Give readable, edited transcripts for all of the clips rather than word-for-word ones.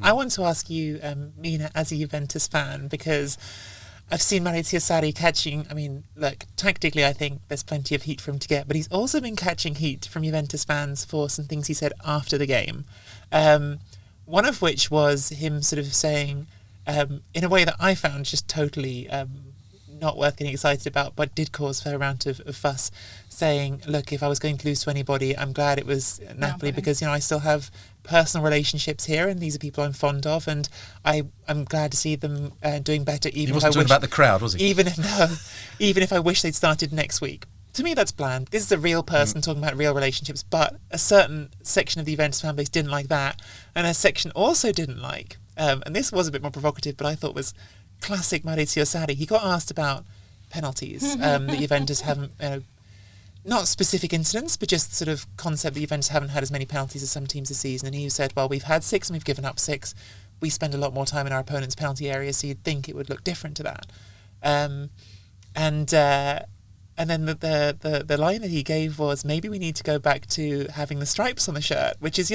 I want to ask you, Mina, as a Juventus fan, because I've seen Maurizio Sarri catching, I mean, look, tactically I think there's plenty of heat for him to get, but he's also been catching heat from Juventus fans for some things he said after the game. One of which was him sort of saying, in a way that I found just totally not worth getting excited about, but did cause a fair amount of fuss, saying, look, if I was going to lose to anybody, I'm glad it was Napoli because, I still have personal relationships here and these are people I'm fond of and I'm glad to see them doing better. Even he wasn't talking about the crowd, was he? Even if I wish they'd started next week. To me, that's bland. This is a real person talking about real relationships, but a certain section of the Juventus fan base didn't like that, and a section also didn't like, and this was a bit more provocative, but I thought was classic Maurizio Sarri. He got asked about penalties that Juventus haven't, not specific incidents, but just sort of concept that Juventus haven't had as many penalties as some teams this season, and he said, well, we've had 6 and we've given up 6. We spend a lot more time in our opponent's penalty area, so you'd think it would look different to that. And then the line that he gave was, maybe we need to go back to having the stripes on the shirt, which is,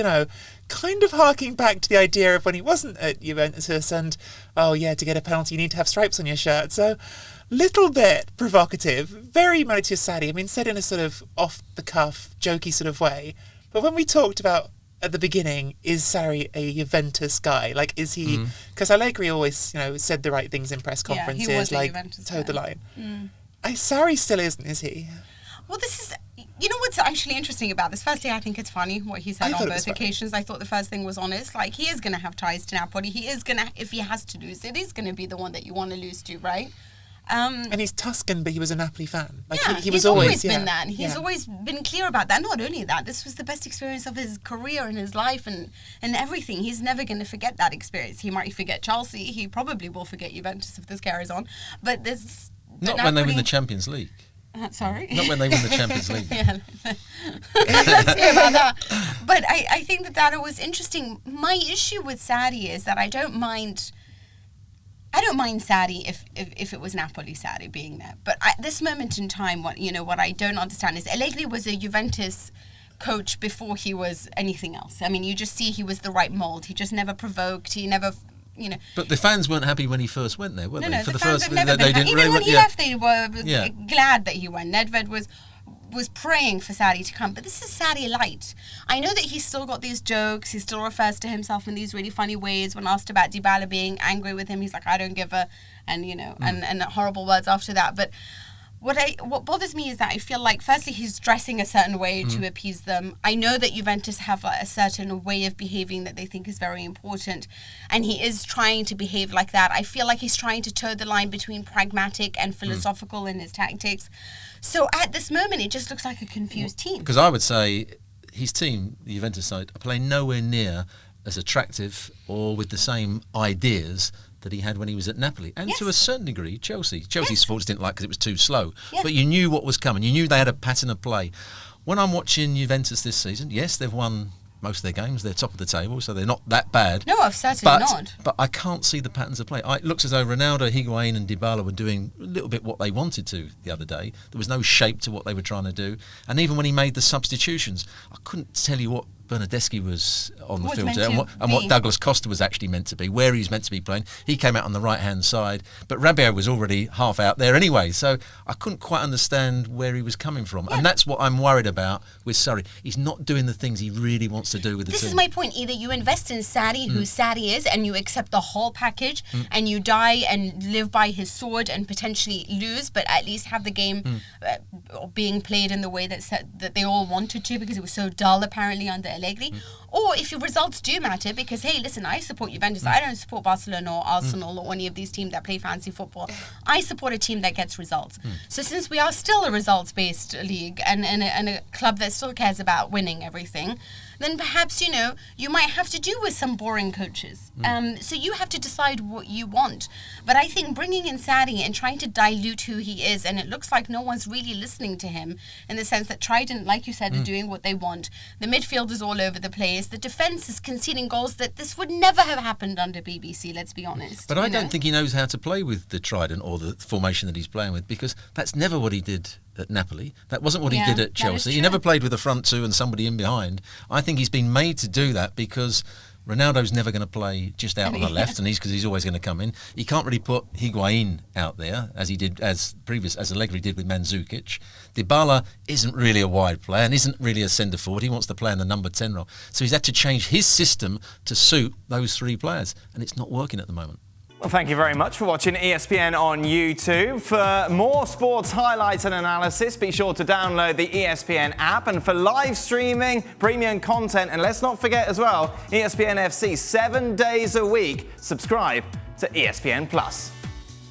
kind of harking back to the idea of when he wasn't at Juventus and, oh yeah, to get a penalty you need to have stripes on your shirt. So, little bit provocative, very Maurizio Sarri. I mean, said in a sort of off-the-cuff, jokey sort of way. But when we talked about, at the beginning, is Sarri a Juventus guy? Like, is he... Because Allegri always, said the right things in press conferences, he was like, towed the line. Sarri still isn't, is he? Well, this is... what's actually interesting about this? Firstly, I think it's funny what he said on both occasions. I thought the first thing was honest. Like, he is going to have ties to Napoli. He is going to... If he has to lose, it is going to be the one that you want to lose to, right? And he's Tuscan, but he was a Napoli fan. Like, yeah, he was he's always been that. He's always been clear about that. Not only that, this was the best experience of his career and his life and everything. He's never going to forget that experience. He might forget Chelsea. He probably will forget Juventus if this carries on. But there's... Not when they win the Champions League. Sorry? Not when they win the Champions League. Let's hear about that. But I think that was interesting. My issue with Sarri is that I don't mind Sarri if it was Napoli Sarri being there. But at this moment in time, what I don't understand is Allegri was a Juventus coach before he was anything else. I mean, you just see he was the right mould. He just never provoked. He never... But the fans weren't happy when he first went there, were they? No, For the first, fans have never been happy. Even when he left, they were glad that he went. Nedved was praying for Sarri to come. But this is Sarri light. I know that he's still got these jokes. He still refers to himself in these really funny ways. When asked about Dybala being angry with him, he's like, I don't give a... And, and horrible words after that. But... What bothers me is that I feel like, firstly, he's dressing a certain way to appease them. I know that Juventus have a certain way of behaving that they think is very important, and he is trying to behave like that. I feel like he's trying to toe the line between pragmatic and philosophical in his tactics. So at this moment, it just looks like a confused team. Because I would say his team, the Juventus side, are playing nowhere near as attractive or with the same ideas that he had when he was at Napoli, and to a certain degree Chelsea supporters didn't like because it was too slow, but you knew what was coming. You knew they had a pattern of play. When I'm watching Juventus this season, yes, they've won most of their games, they're top of the table, so they're not that bad. No, I've certainly not. But I can't see the patterns of play. It looks as though Ronaldo, Higuain and Dybala were doing a little bit what they wanted to the other day. There was no shape to what they were trying to do, and even when he made the substitutions, I couldn't tell you what Bernardeschi was on the field and what Douglas Costa was actually meant to be, where he was meant to be playing. He came out on the right-hand side, but Rabiot was already half out there anyway, so I couldn't quite understand where he was coming from. And that's what I'm worried about with Sarri. He's not doing the things he really wants to do with the team. This is my point. Either you invest in Sarri, who Sarri is, and you accept the whole package, and you die and live by his sword and potentially lose, but at least have the game being played in the way that they all wanted to, because it was so dull apparently under Allegri. Or if your results do matter, because hey, listen, I support Juventus. I don't support Barcelona or Arsenal or any of these teams that play fancy football. I support a team that gets results. So since we are still a results-based league and a club that still cares about winning everything, then perhaps, you might have to do with some boring coaches. So you have to decide what you want. But I think bringing in Sarri and trying to dilute who he is, and it looks like no one's really listening to him in the sense that Trident, like you said, are doing what they want. The midfield is all over the place. The defence is conceding goals that this would never have happened under BBC, let's be honest. But I don't think he knows how to play with the Trident or the formation that he's playing with, because that's never what he did at Napoli. That wasn't what he did at Chelsea. He never played with a front two and somebody in behind. I think he's been made to do that because Ronaldo's never going to play just out on the left, and because he's always going to come in. He can't really put Higuain out there as Allegri did with Mandzukic. Dybala isn't really a wide player and isn't really a centre forward. He wants to play in the number 10 role, so he's had to change his system to suit those three players, and it's not working at the moment. Well, thank you very much for watching ESPN on YouTube. For more sports highlights and analysis, be sure to download the ESPN app. And for live streaming, premium content, and let's not forget as well, ESPN FC 7 days a week. Subscribe to ESPN Plus.